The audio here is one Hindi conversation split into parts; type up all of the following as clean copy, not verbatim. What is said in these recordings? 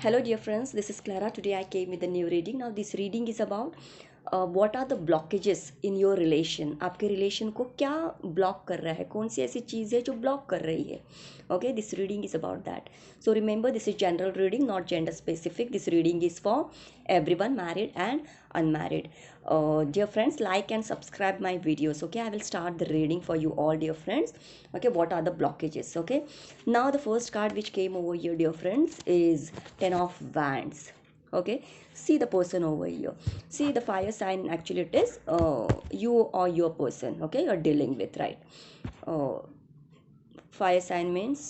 Hello, dear friends. This is Clara. Today I came with a new reading. Now, this reading is about what are the blockages in your relation. आपके रिलेशन को क्या ब्लॉक कर रहा है, कौन सी ऐसी चीज़ है जो ब्लॉक कर रही है. Okay, this reading is about that. So remember, this is general reading, not gender specific. This reading is for everyone, married and unmarried. Dear friends, like and subscribe my videos. Okay, I will start the reading for you all, dear friends. Okay, what are the blockages? Okay, now the first card which came over here, dear friends, is Ten of Wands. Okay, see the person over here. See the fire sign, actually it is you or your person. Okay, you're dealing with, right? uh, Fire sign means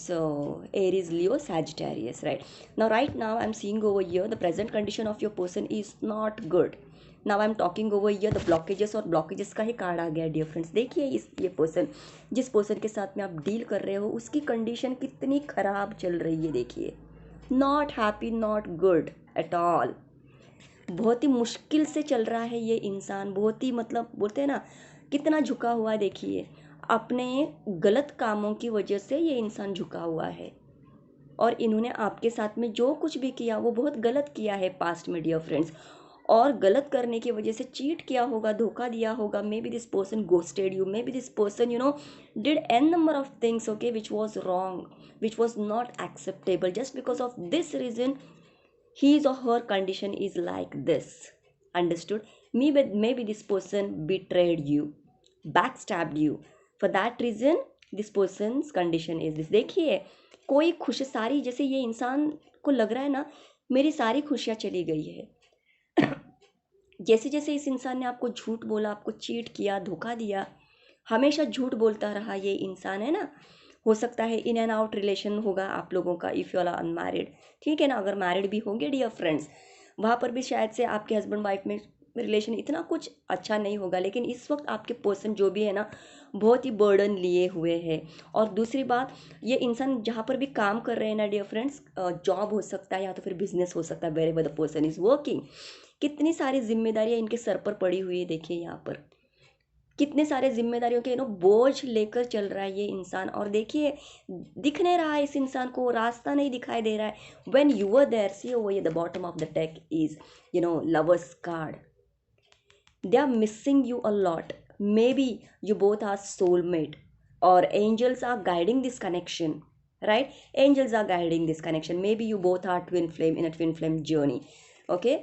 Aries, Leo, Sagittarius, right? Now right now I'm seeing over here the present condition of your person is not good. Now I am talking over year the blockages, और ब्लॉकेजेस का ही कार्ड आ गया डियर फ्रेंड्स. देखिए इस ये पर्सन, जिस पर्सन के साथ में आप डील कर रहे हो, उसकी कंडीशन कितनी खराब चल रही है. देखिए, not happy, not good at all. बहुत ही मुश्किल से चल रहा है ये इंसान. बहुत ही, मतलब बोलते हैं ना, कितना झुका हुआ है. देखिए, अपने गलत कामों की वजह से ये इंसान झुका हुआ है. और इन्होंने आपके साथ में जो कुछ भी किया वो बहुत गलत किया है पास्ट में डियर फ्रेंड्स. और गलत करने की वजह से चीट किया होगा, धोखा दिया होगा. May be this person ghosted you, may be this person did an number of things, okay, which was wrong, which was not acceptable. Just because of this reason his or her condition is like this. Understood? Maybe this person betrayed you, backstabbed you. For that reason this person's condition is this. देखिए, कोई खुश, सारी, जैसे ये इंसान को लग रहा है ना, मेरी सारी खुशियाँ चली गई है. जैसे जैसे इस इंसान ने आपको झूठ बोला, आपको चीट किया, धोखा दिया, हमेशा झूठ बोलता रहा ये इंसान, है ना. हो सकता है इन एंड आउट रिलेशन होगा आप लोगों का, इफ़ यू आर अनमैरिड. ठीक है ना. अगर मैरिड भी होंगे डियर फ्रेंड्स, वहाँ पर भी शायद से आपके हस्बैंड वाइफ में रिलेशन इतना कुछ अच्छा नहीं होगा. लेकिन इस वक्त आपके पर्सन जो भी है ना, बहुत ही बर्डन लिए हुए हैं. और दूसरी बात, ये इंसान जहाँ पर भी काम कर रहे हैं ना डियर फ्रेंड्स, जॉब हो सकता है या तो फिर बिजनेस हो सकता है, wherever the person is working, कितनी सारी जिम्मेदारियां इनके सर पर पड़ी हुई है. देखिए यहाँ पर कितने सारे जिम्मेदारियों के बोझ लेकर चल रहा है ये इंसान. और देखिए, दिख नहीं रहा है इस इंसान को, रास्ता नहीं दिखाई दे रहा है. When you were there, see over the bottom of the deck is lovers card. they are missing you a lot. Maybe you both are soulmate, or angels are guiding this connection, right? Angels are guiding this connection. Maybe you both are twin flame in a twin flame journey. Okay,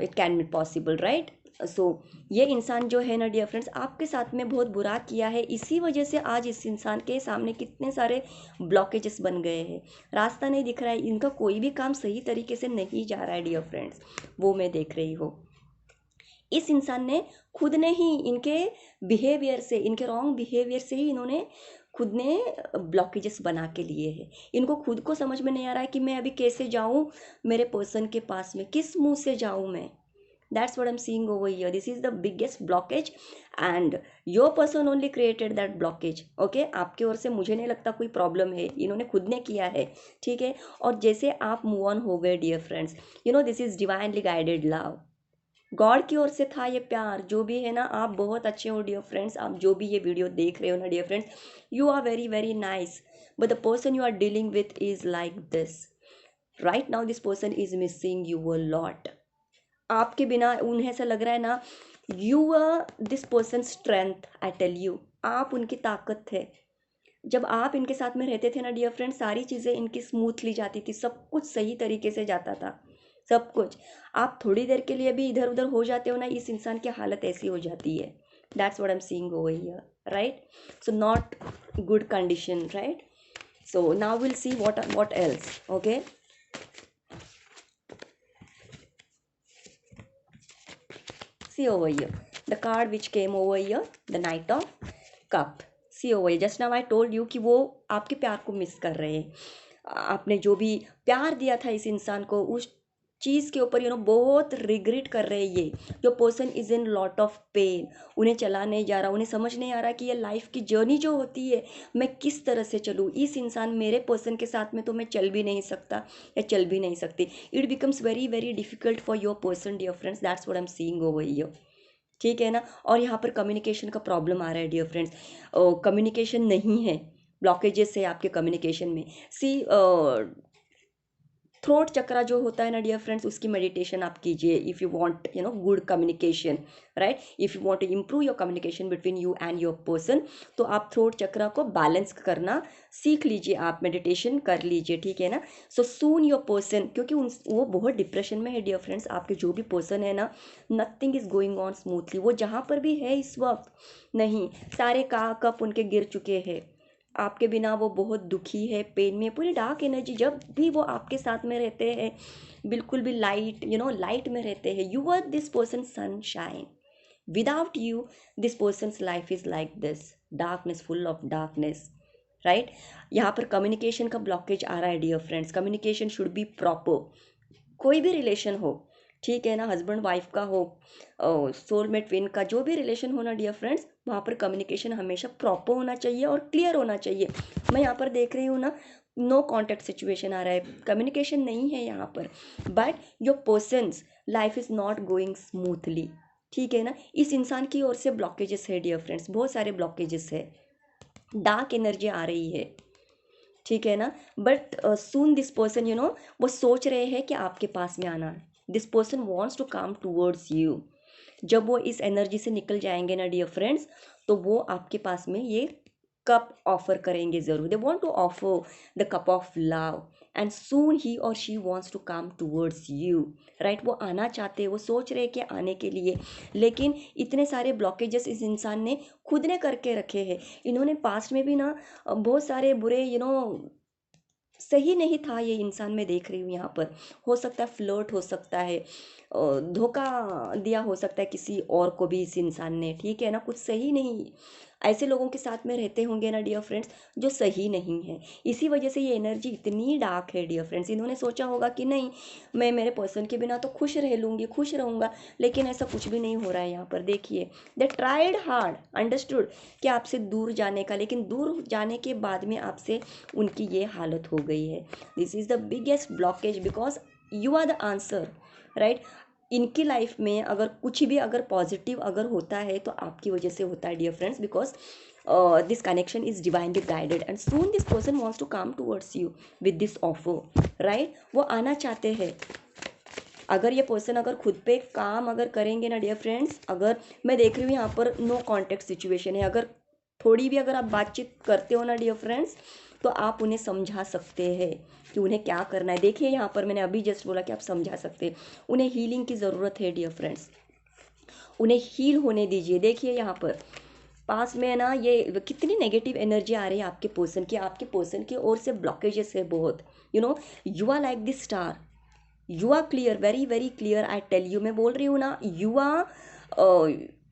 it can be possible, right? सो ये इंसान जो है ना डियर फ्रेंड्स, आपके साथ में बहुत बुरा किया है. इसी वजह से आज इस इंसान के सामने कितने सारे ब्लॉकेजेस बन गए हैं. रास्ता नहीं दिख रहा है, इनका कोई भी काम सही तरीके से नहीं जा रहा है डियर फ्रेंड्स. वो मैं देख रही हूँ. इस इंसान ने खुद ने ही इनके बिहेवियर से, इनके रॉन्ग बिहेवियर से ही इन्होंने खुद ने ब्लॉकेजेस बना के लिए हैं. इनको खुद को समझ में नहीं आ रहा है कि मैं अभी कैसे जाऊं मेरे पर्सन के पास में, किस मुंह से जाऊं मैं. That's what I am seeing over here. This is the biggest blockage and your person only created that blockage. Okay, आपकी ओर से मुझे नहीं लगता कोई प्रॉब्लम है, इन्होंने खुद ने किया है. ठीक है. और जैसे आप मूव ऑन हो गए dear friends, this is divinely guided love. God की ओर से था ये प्यार. जो भी है ना, आप बहुत अच्छे हो डियर फ्रेंड्स. आप जो भी ये वीडियो देख रहे हो ना dear friends, you are very very nice. But the person you are dealing with is like this. Right now this person is missing you a lot. आपके बिना उन्हें ऐसा लग रहा है ना, you are this person strength. I tell you, आप उनकी ताकत थे. जब आप इनके साथ में रहते थे ना डियर फ्रेंड, सारी चीज़ें इनकी स्मूथली जाती थी, सब कुछ सही तरीके से जाता था, सब कुछ. आप थोड़ी देर के लिए भी इधर उधर हो जाते हो ना, इस इंसान की हालत ऐसी हो जाती है. That's what I am seeing over here, right? So not good condition, right? So now will see what else. Okay, see over here the card which came over here, the Knight of Cup. See over here, just now I told you कि वो आपके प्यार को मिस कर रहे हैं. आपने जो भी प्यार दिया था इस इंसान को, उस चीज़ के ऊपर बहुत रिग्रेट कर रहे हैं ये. जो person is in lot of pain. उन्हें चला नहीं जा रहा, उन्हें समझ नहीं आ रहा कि ये लाइफ की जर्नी जो होती है, मैं किस तरह से चलूँ. इस इंसान, मेरे पर्सन के साथ में तो मैं चल भी नहीं सकता या चल भी नहीं सकती. It becomes very very difficult for your person dear friends. That's what I am seeing over here. ठीक है ना. और यहाँ पर कम्युनिकेशन का प्रॉब्लम आ रहा है डियर फ्रेंड्स. कम्युनिकेशन नहीं है, ब्लॉकेजेस है आपके कम्युनिकेशन में. सी थ्रोट चक्रा जो होता है ना डियर फ्रेंड्स, उसकी मेडिटेशन आप कीजिए if you want good communication, right. If you want to improve your communication between you and your person, तो आप थ्रोट चक्रा को बैलेंस करना सीख लीजिए, आप मेडिटेशन कर लीजिए, ठीक है ना। सो सून योर पर्सन, क्योंकि वो बहुत डिप्रेशन में है डियर फ्रेंड्स, आपके जो भी पर्सन है ना, nothing is going on smoothly. वो जहाँ पर भी है इस वक्त, नहीं, सारे कप उनके गिर चुके हैं, आपके बिना वो बहुत दुखी है, पेन में, पूरी डार्क एनर्जी। जब भी वो आपके साथ में रहते हैं, बिल्कुल भी लाइट लाइट में रहते हैं। You are this person sunshine, without you this person's life is like this darkness, full of darkness, right. यहाँ पर कम्युनिकेशन का ब्लॉकेज आ रहा है dear friends. Communication should be proper, कोई भी रिलेशन हो, ठीक है ना, हस्बैंड वाइफ का हो, सोलमेट ट्विन का, जो भी रिलेशन होना डियर फ्रेंड्स, वहाँ पर कम्युनिकेशन हमेशा प्रॉपर होना चाहिए और क्लियर होना चाहिए। मैं यहाँ पर देख रही हूँ ना, नो कॉन्टैक्ट सिचुएशन आ रहा है, कम्युनिकेशन नहीं है यहाँ पर, but your persons life is not going smoothly, ठीक है ना। इस इंसान की ओर से ब्लॉकेजेस है डियर फ्रेंड्स, बहुत सारे ब्लॉकेजेस है, डार्क एनर्जी आ रही है, ठीक है ना। बट सून दिस पर्सन वो सोच रहे हैं कि आपके पास में आना, this person wants to come towards you. जब वो इस एनर्जी से निकल जाएंगे ना डियर फ्रेंड्स, तो वो आपके पास में ये कप ऑफर करेंगे ज़रूर। They want to offer the cup of love and soon ही और she wants to come towards you, right. वो आना चाहते हैं, वो सोच रहे हैं कि आने के लिए, लेकिन इतने सारे ब्लॉकेजेस इस इंसान ने खुद ने करके रखे हैं। इन्होंने पास्ट में भी ना बहुत सारे बुरे सही नहीं था ये इंसान, मैं देख रही हूँ यहाँ पर। हो सकता है फ्लर्ट हो सकता है, धोखा दिया हो सकता है किसी और को भी इस इंसान ने, ठीक है ना, कुछ सही नहीं, ऐसे लोगों के साथ में रहते होंगे ना डियर फ्रेंड्स, जो सही नहीं है। इसी वजह से ये एनर्जी इतनी डार्क है डियर फ्रेंड्स। इन्होंने सोचा होगा कि नहीं, मैं मेरे पर्सन के बिना तो खुश रह लूँगी, खुश रहूँगा, लेकिन ऐसा कुछ भी नहीं हो रहा है यहाँ पर। देखिए, दे ट्राइड हार्ड, अंडरस्टूड कि आपसे दूर जाने का, लेकिन दूर जाने के बाद में आपसे उनकी ये हालत हो गई है। This is the biggest blockage, because you are the answer, right. इनकी लाइफ में अगर कुछ भी अगर पॉजिटिव अगर होता है तो आपकी वजह से होता है dear friends, because this connection is divinely guided and soon this person wants to come towards you with this offer, right. वो आना चाहते हैं। अगर ये पर्सन अगर खुद पे काम अगर करेंगे ना डियर फ्रेंड्स, अगर मैं देख रही हूँ यहाँ पर नो कॉन्टेक्ट सिचुएशन है, अगर थोड़ी भी अगर आप बातचीत करते हो ना डियर फ्रेंड्स, तो आप उन्हें समझा सकते हैं कि उन्हें क्या करना है। देखिए यहाँ पर मैंने अभी जस्ट बोला कि आप समझा सकते हैं, उन्हें हीलिंग की ज़रूरत है डियर फ्रेंड्स, उन्हें हील होने दीजिए। देखिए यहाँ पर पास में है ना, ये कितनी नेगेटिव एनर्जी आ रही है आपके पर्सन की, आपके पर्सन की ओर से ब्लॉकेजेस है बहुत। You are like this star, you are clear, very very clear, I tell you, मैं बोल रही हूँ ना, यू आर,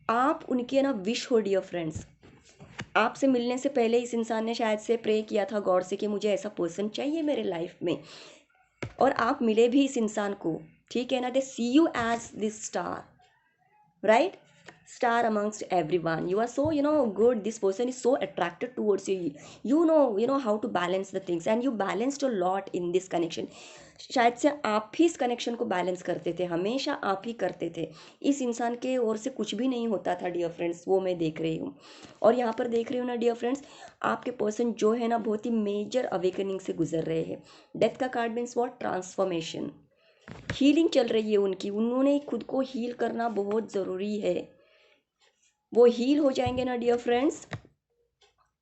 आप उनके ना विश हो डियर फ्रेंड्स। आपसे मिलने से पहले इस इंसान ने शायद से प्रे किया था गॉड से कि मुझे ऐसा पर्सन चाहिए मेरे लाइफ में, और आप मिले भी इस इंसान को, ठीक है ना। They see you as this star, right, star amongst everyone. You are so good, this person is so attracted towards you. How to balance the things, and you balanced a lot in this connection. शायद से आप ही इस कनेक्शन को बैलेंस करते थे, हमेशा आप ही करते थे। इस इंसान के ओर से कुछ भी नहीं होता था डियर फ्रेंड्स, वो मैं देख रही हूँ। और यहाँ पर देख रही हूँ ना डियर फ्रेंड्स, आपके पर्सन जो है ना बहुत ही मेजर अवेकनिंग से गुजर रहे हैं। डेथ का card means what, transformation, healing चल रही है उनकी, उन्होंने खुद को हील करना बहुत ज़रूरी है। वो हील हो जाएंगे ना डियर फ्रेंड्स,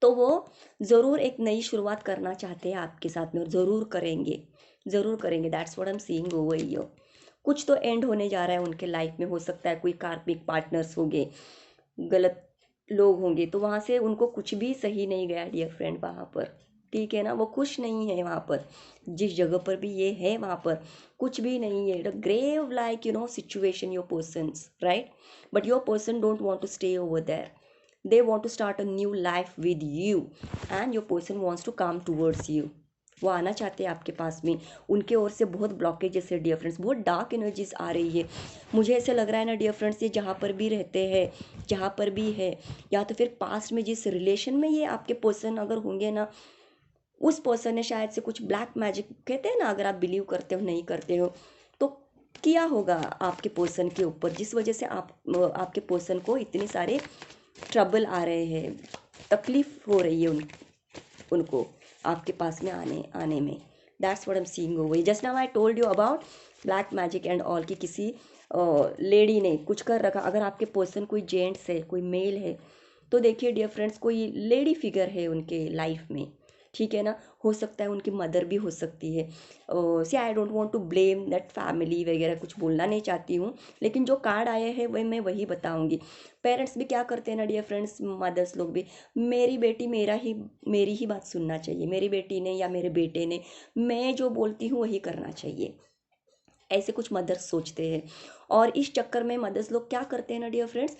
तो वो ज़रूर एक नई शुरुआत करना चाहते हैं आपके साथ में, और ज़रूर करेंगे, ज़रूर करेंगे। That's what I am seeing over here. कुछ तो एंड होने जा रहा है उनके लाइफ में, हो सकता है कोई कार्मिक पार्टनर्स होंगे, गलत लोग होंगे, तो वहाँ से उनको कुछ भी सही नहीं गया डियर फ्रेंड वहाँ पर, ठीक है ना। वो खुश नहीं है वहाँ पर, जिस जगह पर भी ये है वहाँ पर कुछ भी नहीं है। The grave like situation your person's, right, but your person don't want to stay over there, they want to start a new life with you and your person wants to come towards you. वो आना चाहते हैं आपके पास में, उनके ओर से बहुत ब्लॉकेजेस है डियर फ्रेंड्स, बहुत डार्क एनर्जीज आ रही है। मुझे ऐसे लग रहा है ना डियर फ्रेंड्स, ये जहाँ पर भी रहते हैं, जहाँ पर भी है, या तो फिर पास्ट में जिस रिलेशन में ये आपके पर्सन अगर होंगे ना, उस पर्सन ने शायद से कुछ ब्लैक मैजिक कहते हैं ना, अगर आप बिलीव करते हो नहीं करते हो, तो किया होगा आपके पर्सन के ऊपर, जिस वजह से आपके पर्सन को इतने सारे ट्रबल आ रहे हैं, तकलीफ हो रही है उनको आपके पास में आने में, that's what I am seeing over. Just now I told you about black magic and all, कि किसी लेडी ने कुछ कर रखा। अगर आपके पर्सन कोई जेंट्स है, कोई मेल है, तो देखिए डियर फ्रेंड्स, कोई लेडी फिगर है उनके लाइफ में, ठीक है ना। हो सकता है उनकी मदर भी हो सकती है। See I don't want to blame that family वगैरह, कुछ बोलना नहीं चाहती हूँ, लेकिन जो कार्ड आए हैं वही मैं वही बताऊंगी। पेरेंट्स भी क्या करते हैं ना डियर फ्रेंड्स, मदर्स लोग भी, मेरी बेटी मेरी ही बात सुनना चाहिए, मेरी बेटी ने या मेरे बेटे ने मैं जो बोलती हूँ वही करना चाहिए, ऐसे कुछ मदर्स सोचते हैं। और इस चक्कर में मदर्स लोग क्या करते हैं ना डियर फ्रेंड्स,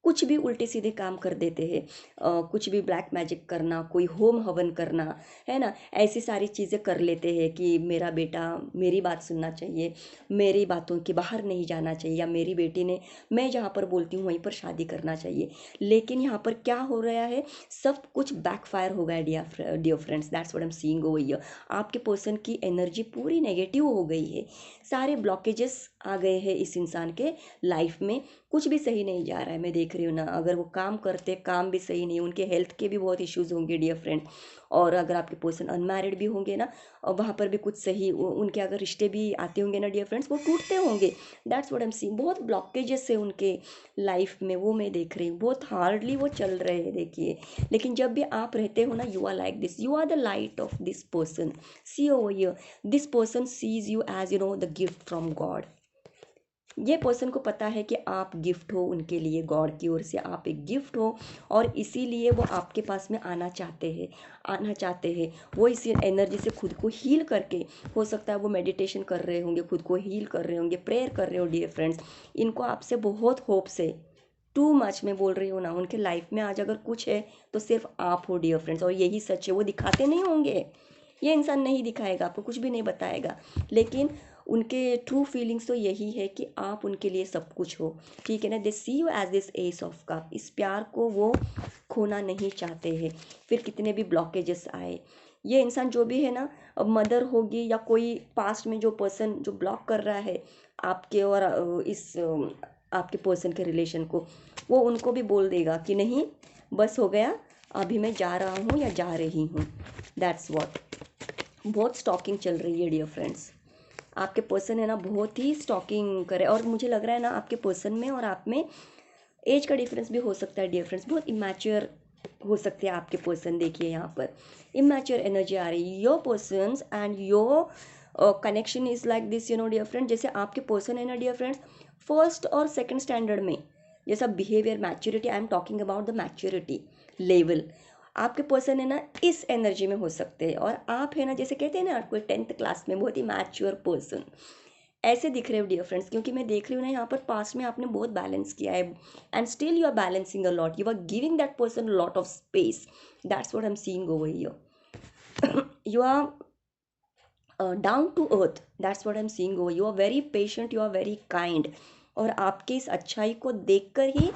कुछ भी उल्टे सीधे काम कर देते हैं। कुछ भी ब्लैक मैजिक करना, कोई होम हवन करना, है ना, ऐसी सारी चीज़ें कर लेते हैं कि मेरा बेटा मेरी बात सुनना चाहिए, मेरी बातों के बाहर नहीं जाना चाहिए, या मेरी बेटी ने मैं जहाँ पर बोलती हूँ वहीं पर शादी करना चाहिए। लेकिन यहाँ पर क्या हो रहा है, सब कुछ बैकफायर हो गया dear friends, that's what I am seeing over here. आपके पर्सन की एनर्जी पूरी नेगेटिव हो गई है, सारे ब्लॉकेजेस आ गए हैं इस इंसान के लाइफ में, कुछ भी सही नहीं जा रहा है। मैं देख रही हूँ ना, अगर वो काम करते, काम भी सही नहीं, उनके हेल्थ के भी बहुत इश्यूज होंगे डियर फ्रेंड। और अगर आपके पर्सन अनमैरिड भी होंगे ना, और वहाँ पर भी कुछ सही उनके अगर रिश्ते भी आते होंगे ना डियर फ्रेंड्स, वो टूटते होंगे। That's what I am seeing, बहुत ब्लॉकेजेस है उनके लाइफ में, वो मैं देख रही हूँ, बहुत हार्डली वो चल रहे हैं देखिए। लेकिन जब भी आप रहते हो ना, you are like this, you are the light of this person. See over here, this person sees you as you know the gift from God. ये पर्सन को पता है कि आप गिफ्ट हो उनके लिए, गॉड की ओर से आप एक गिफ्ट हो, और इसीलिए वो आपके पास में आना चाहते हैं। वो इसी एनर्जी से खुद को हील करके, हो सकता है वो मेडिटेशन कर रहे होंगे, खुद को हील कर रहे होंगे, प्रेयर कर रहे हो डियर फ्रेंड्स। इनको आपसे बहुत होप्स है, टू मच मैं बोल रही हूँ ना। उनके लाइफ में आज अगर कुछ है तो सिर्फ आप हो डियर फ्रेंड्स, और यही सच है। वो दिखाते नहीं होंगे, ये इंसान नहीं दिखाएगा आपको, कुछ भी नहीं बताएगा, लेकिन उनके ट्रू फीलिंग्स तो यही है कि आप उनके लिए सब कुछ हो, ठीक है ना। They see you as this ace of cup, इस प्यार को वो खोना नहीं चाहते हैं, फिर कितने भी ब्लॉकेजेस आए। ये इंसान जो भी है ना, मदर होगी या कोई पास्ट में जो पर्सन जो ब्लॉक कर रहा है आपके और आपके पर्सन के रिलेशन को, वो उनको भी बोल देगा कि नहीं, बस हो गया, अभी मैं जा रहा हूँ या जा रही हूँ। That's what. बहुत स्टॉकिंग चल रही है डियर फ्रेंड्स, आपके पर्सन है ना बहुत ही स्टॉकिंग करे। और मुझे लग रहा है ना, आपके पर्सन में और आप में एज का डिफरेंस भी हो सकता है डियर फ्रेंड्स, बहुत इमैच्योर हो सकते हैं आपके पर्सन। देखिए यहाँ पर इमैच्योर एनर्जी आ रही है, your person and your connection is like this, you know dear friend. जैसे आपके पर्सन है ना डियर फ्रेंड्स, फर्स्ट और सेकंड स्टैंडर्ड में जैसा behaviour, maturity, I am talking about the maturity level, आपके पर्सन है ना इस एनर्जी में हो सकते हैं। और आप है ना, जैसे कहते हैं ना कोई 10th क्लास में बहुत ही मैच्योर पर्सन, ऐसे दिख रहे हो डियर फ्रेंड्स। क्योंकि मैं देख रही हूँ ना यहाँ पर पास्ट में आपने बहुत बैलेंस किया है, and still you are balancing a lot, you are giving that person lot of space. That's what I am seeing over here. You are down to earth, that's what I am seeing over, you are very patient, you are very kind. और आपके इस अच्छाई को देखकर ही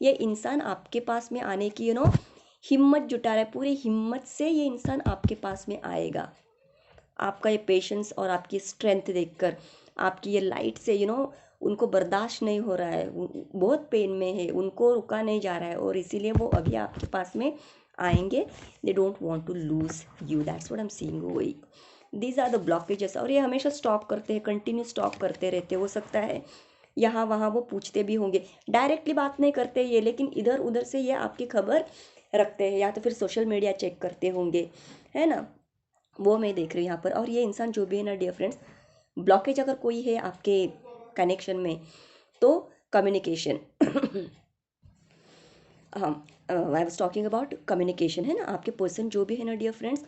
ये इंसान आपके पास में आने की हिम्मत जुटा रहा है, पूरी हिम्मत से ये इंसान आपके पास में आएगा। आपका ये पेशेंस और आपकी स्ट्रेंथ देखकर, आपकी ये लाइट से उनको बर्दाश्त नहीं हो रहा है, बहुत पेन में है, उनको रुका नहीं जा रहा है, और इसीलिए वो अभी आपके पास में आएंगे। They don't want to lose you, that's what I am seeing over. These are the blockages, और ये हमेशा स्टॉप करते हैं, कंटिन्यू स्टॉप करते रहते हैं। हो सकता है यहाँ वहाँ वो पूछते भी होंगे, डायरेक्टली बात नहीं करते ये, लेकिन इधर उधर से ये आपकी खबर रखते हैं, या तो फिर सोशल मीडिया चेक करते होंगे, है ना। वो मैं देख रही हूँ यहाँ पर। और ये इंसान जो भी है ना डियर फ्रेंड्स, ब्लॉकेज अगर कोई है आपके कनेक्शन में, तो कम्युनिकेशन। हाँ, I was talking about communication, है ना। आपके पर्सन जो भी है ना डियर फ्रेंड्स,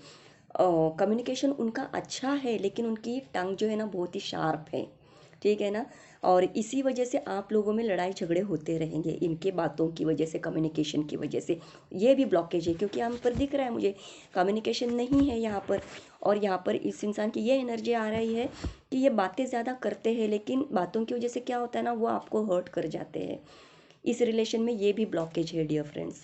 कम्युनिकेशन उनका अच्छा है, लेकिन उनकी टंग जो है ना बहुत ही शार्प है, ठीक है ना। और इसी वजह से आप लोगों में लड़ाई झगड़े होते रहेंगे, इनके बातों की वजह से, कम्युनिकेशन की वजह से। ये भी ब्लॉकेज है, क्योंकि यहाँ पर दिख रहा है मुझे कम्युनिकेशन नहीं है यहाँ पर। और यहाँ पर इस इंसान की ये एनर्जी आ रही है कि ये बातें ज़्यादा करते हैं, लेकिन बातों की वजह से क्या होता है ना, वो आपको हर्ट कर जाते हैं। इस रिलेशन में ये भी ब्लॉकेज है डियर फ्रेंड्स,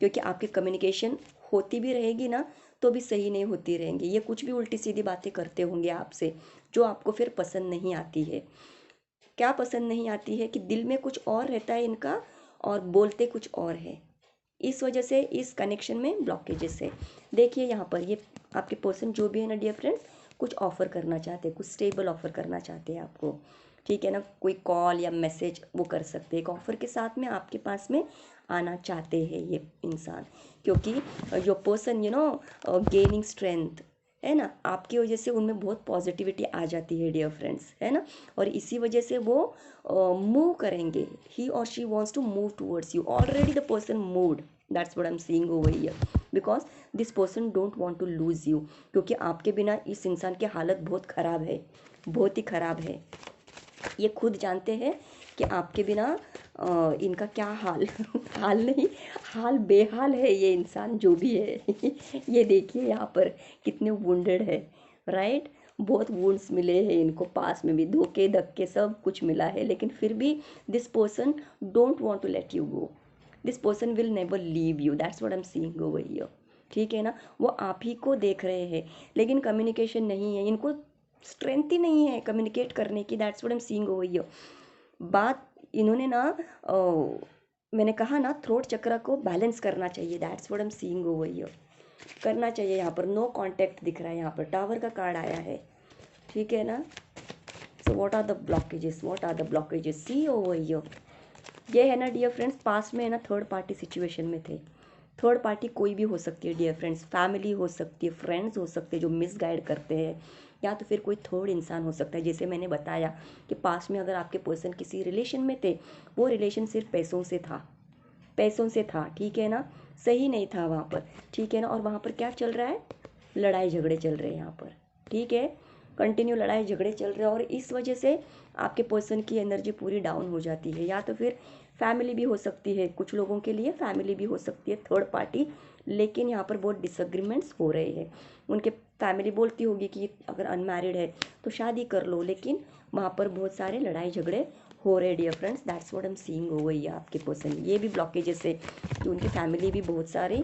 क्योंकि आपकी कम्युनिकेशन होती भी रहेगी ना, तो भी सही नहीं होती रहेंगी। ये कुछ भी उल्टी सीधी बातें करते होंगे आपसे, जो आपको फिर पसंद नहीं आती है। क्या पसंद नहीं आती है कि दिल में कुछ और रहता है इनका, और बोलते कुछ और है। इस वजह से इस कनेक्शन में ब्लॉकेजेस है। देखिए यहाँ पर ये आपके पर्सन जो भी है ना डियर फ्रेंड्स, कुछ ऑफ़र करना चाहते हैं, कुछ स्टेबल ऑफ़र करना चाहते हैं आपको, ठीक है ना। कोई कॉल या मैसेज वो कर सकते हैं, एक ऑफ़र के साथ में आपके पास में आना चाहते हैं ये इंसान, क्योंकि योर पर्सन गेनिंग स्ट्रेंथ, है ना, आपकी वजह से उनमें बहुत पॉजिटिविटी आ जाती है डियर फ्रेंड्स, है ना। और इसी वजह से वो मूव करेंगे, ही और she wants to move towards you, already the person moved, that's what I am seeing over here, because this person don't want to lose you, क्योंकि आपके बिना इस इंसान की हालत बहुत ख़राब है, बहुत ही ख़राब है। ये खुद जानते हैं कि आपके बिना इनका क्या हाल हाल नहीं, हाल बेहाल है ये इंसान जो भी है ये देखिए यहाँ पर कितने वुंडेड है, राइट। बहुत वुंड्स मिले हैं इनको, पास में भी धोखे धक्के सब कुछ मिला है, लेकिन फिर भी this person don't want to let you go, this person will never leave you, that's what I am seeing over here, ठीक है ना। वो आप ही को देख रहे हैं, लेकिन कम्युनिकेशन नहीं है इनको, स्ट्रेंथ ही नहीं है कम्युनिकेट करने की, that's what I am seeing over here. बात इन्होंने ना मैंने कहा ना, थ्रोट चक्र को बैलेंस करना चाहिए, that's what I am seeing over here, करना चाहिए। यहाँ पर नो कांटेक्ट दिख रहा है, यहाँ पर टावर का कार्ड आया है, ठीक है ना। So what are the blockages, what are the blockages, see over here. ये है ना डियर फ्रेंड्स, पास में है ना थर्ड पार्टी सिचुएशन में थे। थर्ड पार्टी कोई भी हो सकती है डियर फ्रेंड्स, फैमिली हो सकती है, फ्रेंड्स हो सकते हैं जो मिसगाइड करते हैं, या तो फिर कोई थर्ड इंसान हो सकता है। जैसे मैंने बताया कि पास में अगर आपके पर्सन किसी रिलेशन में थे, वो रिलेशन सिर्फ पैसों से था, पैसों से था, ठीक है ना, सही नहीं था वहाँ पर, ठीक है ना। और वहाँ पर क्या चल रहा है, लड़ाई झगड़े चल रहे हैं यहाँ पर, ठीक है, कंटिन्यू लड़ाई झगड़े चल रहे हैं, और इस वजह से आपके पर्सन की एनर्जी पूरी डाउन हो जाती है। या तो फिर फैमिली भी हो सकती है, कुछ लोगों के लिए फैमिली भी हो सकती है थर्ड पार्टी, लेकिन यहाँ पर बहुत डिसएग्रीमेंट्स हो रहे हैं। उनके फैमिली बोलती होगी कि अगर अनमैरिड है तो शादी कर लो, लेकिन वहाँ पर बहुत सारे लड़ाई झगड़े हो रहे dear friends, that's what I am seeing over here. आपके पर्सन ये भी ब्लॉकेजेस है कि उनकी फैमिली भी बहुत सारे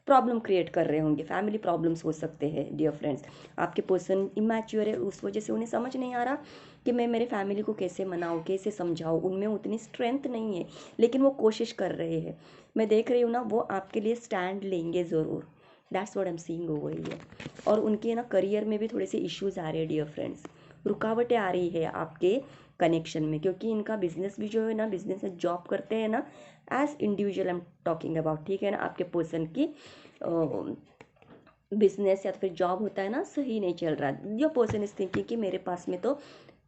प्रॉब्लम क्रिएट कर रहे होंगे, फैमिली प्रॉब्लम्स हो सकते हैं डियर फ्रेंड्स। आपके पर्सन इमैच्योर है, उस वजह से उन्हें समझ नहीं आ रहा कि मैं मेरे फैमिली को कैसे मनाऊँ, कैसे समझाऊँ, उनमें उतनी स्ट्रेंथ नहीं है, लेकिन वो कोशिश कर रहे हैं। मैं देख रही हूँ ना, वो आपके लिए स्टैंड लेंगे ज़रूर, that's what I am seeing over here. और उनके ना करियर में भी थोड़े से इश्यूज आ रहे हैं डियर फ्रेंड्स, रुकावटें आ रही है आपके कनेक्शन में, क्योंकि इनका बिजनेस भी जो है ना, बिजनेस में जॉब करते हैं ना, as individual I am talking about, ठीक है ना। आपके पर्सन की बिजनेस या फिर जॉब होता है ना, सही नहीं चल रहा, योर पर्सन इज थिंकिंग कि मेरे पास में तो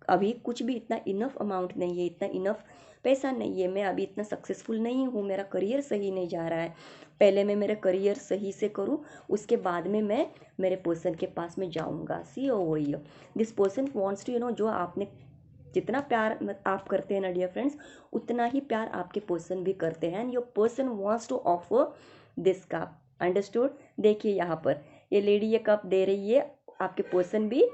अभी कुछ भी इतना इनफ अमाउंट नहीं है, इतना इनफ पैसा नहीं है, मैं अभी इतना सक्सेसफुल नहीं हूँ, मेरा करियर सही नहीं जा रहा है, पहले मैं मेरा करियर सही से करूँ, उसके बाद में मैं मेरे पर्सन के पास में जाऊँगा। See over here, this person wants to जो आपने जितना प्यार आप करते हैं ना डियर फ्रेंड्स, उतना ही प्यार आपके पर्सन भी करते हैं, and your person wants to offer this cup, understood. देखिए यहाँ पर ये लेडी ये कप दे रही है, आपके पर्सन भी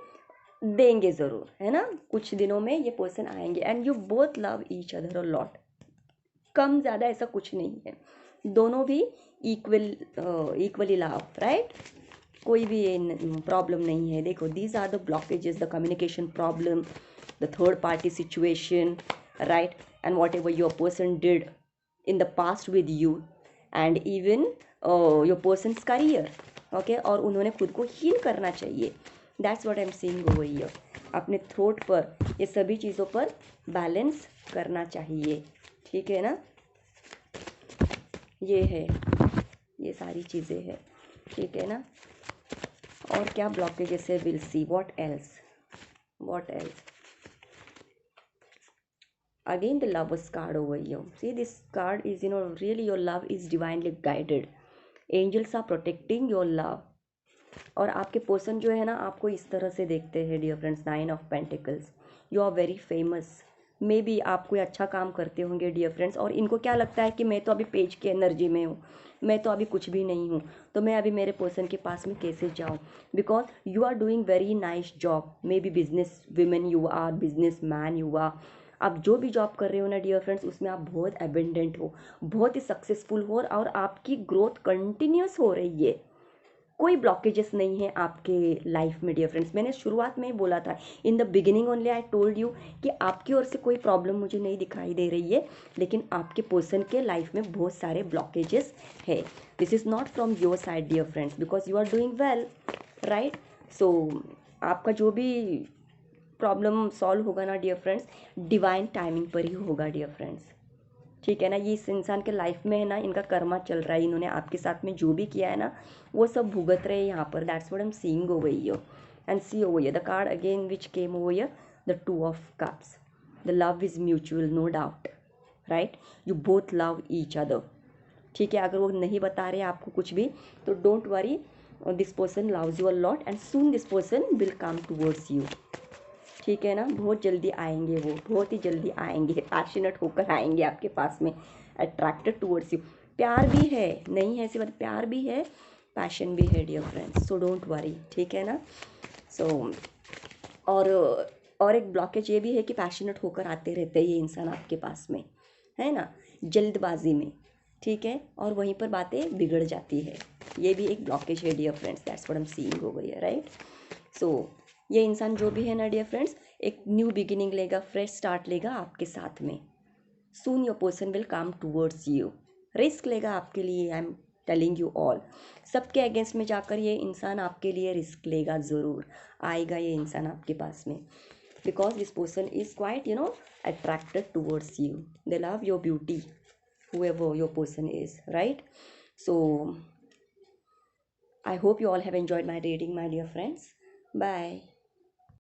देंगे ज़रूर, है ना, कुछ दिनों में ये पर्सन आएंगे, and you both love each other a lot, कम ज़्यादा ऐसा कुछ नहीं है, दोनों भी इक्वली लव, राइट, कोई भी प्रॉब्लम नहीं है। देखो, these are the blockages, the communication problem, the third party situation, right, and whatever your person did in the past with you, and even your person's career, okay, और उन्होंने खुद को हील करना चाहिए, that's what I'm seeing over here। अपने थ्रोट पर ये सभी चीज़ों पर बैलेंस करना चाहिए, ठीक है ना, ये है, ये सारी चीज़ें हैं, ठीक है ना। और क्या ब्लॉकेजेस है, will see what else, what else. Again the lovers card over here, see this card is really your love is divinely guided, angels are protecting your love। और आपके पर्सन जो है ना, आपको इस तरह से देखते हैं dear friends, 9 of pentacles, you are very famous, may be आप कोई अच्छा काम करते होंगे डियर फ्रेंड्स, और इनको क्या लगता है कि मैं तो अभी पेज की एनर्जी में हूँ, मैं तो अभी कुछ भी नहीं हूँ, तो मैं अभी मेरे पर्सन के पास में कैसे जाऊँ, because you are doing very nice job, may be business women you are, business man you are, आप जो भी जॉब कर रहे हो ना डियर फ्रेंड्स, उसमें आप बहुत एबेंडेंट हो, बहुत ही सक्सेसफुल हो, और आपकी ग्रोथ कंटिन्यूस हो रही है, कोई ब्लॉकेजेस नहीं है आपके लाइफ में डियर फ्रेंड्स। मैंने शुरुआत में ही बोला था, in the beginning only I told you कि आपकी ओर से कोई प्रॉब्लम मुझे नहीं दिखाई दे रही है, लेकिन आपके पर्सन के लाइफ में बहुत सारे ब्लॉकेजेस है। This is not from your side dear friends, because you are doing well, right. So आपका जो भी प्रॉब्लम सॉल्व होगा ना डियर फ्रेंड्स, डिवाइन टाइमिंग पर ही होगा डियर फ्रेंड्स, ठीक है ना। ये इस इंसान के लाइफ में है ना, इनका कर्मा चल रहा है, इन्होंने आपके साथ में जो भी किया है ना वो सब भुगत रहे हैं यहाँ पर। That's what I am seeing over here and see over here the card again which came over here, the two of cups. The love is mutual, no doubt, right. You both love each other, ठीक है। अगर वो नहीं बता रहे आपको कुछ भी तो don't worry, this person loves you a lot and soon this person will come towards you, ठीक है ना। बहुत जल्दी आएंगे वो, बहुत ही जल्दी आएंगे, पैशनेट होकर आएंगे आपके पास में, अट्रैक्टेड टूवर्ड्स यू। प्यार भी है, नहीं है ऐसी बात, प्यार भी है, पैशन भी है dear friends, so don't worry, ठीक है ना। सो और और एक ब्लॉकेज ये भी है कि पैशनेट होकर आते रहते हैं ये इंसान आपके पास में, है ना, जल्दबाजी में, ठीक है, और वहीं पर बातें बिगड़ जाती है। ये भी एक ब्लॉकेज है dear friends, that's what I am seeing over here, right. So ये इंसान जो भी है ना डियर फ्रेंड्स, एक न्यू बिगिनिंग लेगा, फ्रेश स्टार्ट लेगा आपके साथ में। Soon your person will come towards you, risk लेगा आपके लिए, I am telling you all. सबके अगेंस्ट में जाकर ये इंसान आपके लिए रिस्क लेगा, ज़रूर आएगा ये इंसान आपके पास में, because this person is quite attracted towards you, they love your beauty, whoever your person is, right? So I hope you all have enjoyed my reading, my dear friends. Bye.